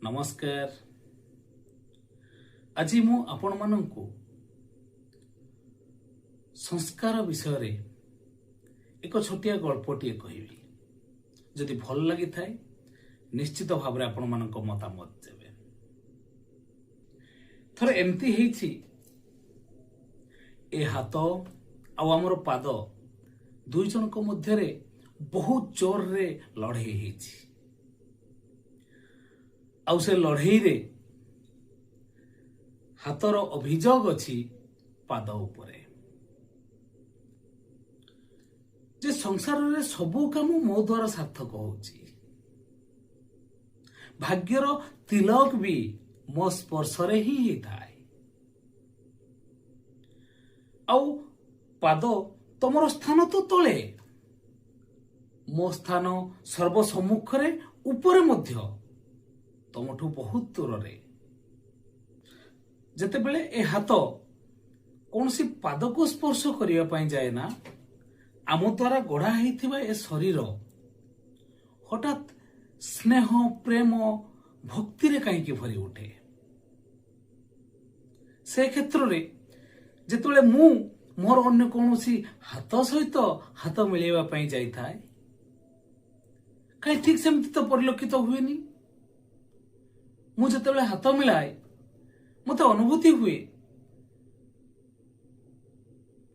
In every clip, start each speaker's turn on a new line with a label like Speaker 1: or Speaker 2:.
Speaker 1: नमस्कार। आज मु आपण मानंकु संस्कार विषय रे एक छोटिया गल्पटीए कहबी। जदि भल लगी थाए निश्चित भाव रे आपण मानक मतामत देबे। थरे एमती हेछि ए हाथ आ हमर पाद दुई जनक मध्य रे बहुत जोर रे लड़ाई हेछि। आउ से लड़ाई रे हाथर अभियोग अछि पाद उपरे। जे संसार रे सबु काम मो द्वारा सार्थक होछि। भाग्यर तिलक भी मो स्पर्श रे ही हेताय। आउ पाद तमर स्थान तो तले, मो स्थान सर्वसम्मुख रे ऊपर मध्य तमठू बहुत दूर रे। जते बेले ए हाथ कौनसी पाद को स्पर्श करिया पाई जाए ना, आम द्वारा गढ़ा हेथिबा ए शरीर हठात स्नेह प्रेम भक्ति रे कहीं भरी उठे। से क्षेत्र रे जेतोले मु मोर अन्य कौनसी हाथ सहित हाथ मिलेवा पाई जाई थाए, कहीं ठीक सेमती तो परिलक्षित हुएनी। मु जेतेबेले हाथ मिलाए मते अनुभूति हुए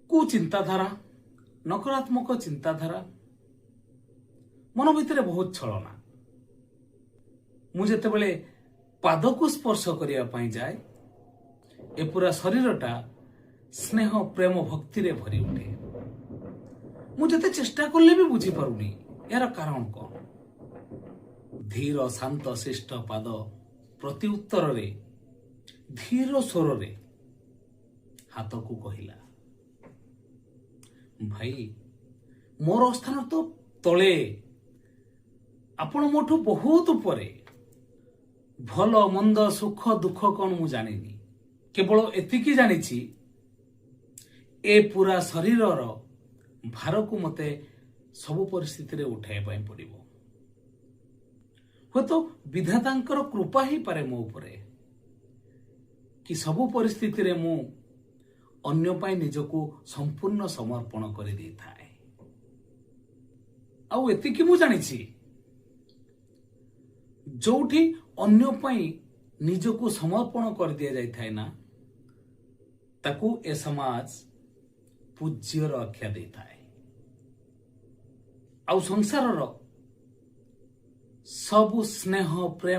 Speaker 1: कुचिंताधारा, नकारात्मक चिंताधारा मन भितर बहुत छलना। मु जेतेबेले पाद को स्पर्श करिया पाई जाए ए पूरा शरीरटा स्नेह प्रेम भक्ति रे भरी उठे। मु जते चेष्टा करले भी बुझी पारुनी यार कारण कौन। धीर शांत शिष्ट पाद प्रति उत्तर रे धीर स्वर रे हाथ को कहिला, भाई मोर स्थान तो तले, आपण मोठू बहुत उपरे। भल मंद सुख दुख कौन मु जानिनी, केवल एतिकी जानिछि ए पूरा शरीर भार को मते सबु परिस्थिति रे उठाई पाई पड़िबो। हो तो विधातांकर कृपा ही पारे मो उपरे कि सबु परिस्थिति रे मु अन्य पाई निजको संपूर्ण समर्पण कर दी थाए। आउ एतिकी मु जानिछि जोठी अन्य पाई निजको समर्पण कर दिया जाई थाए ना, ताकू ए समाज पूज्यर आख्या दे थाए। आउ संसार सबु स्नेह प्रेम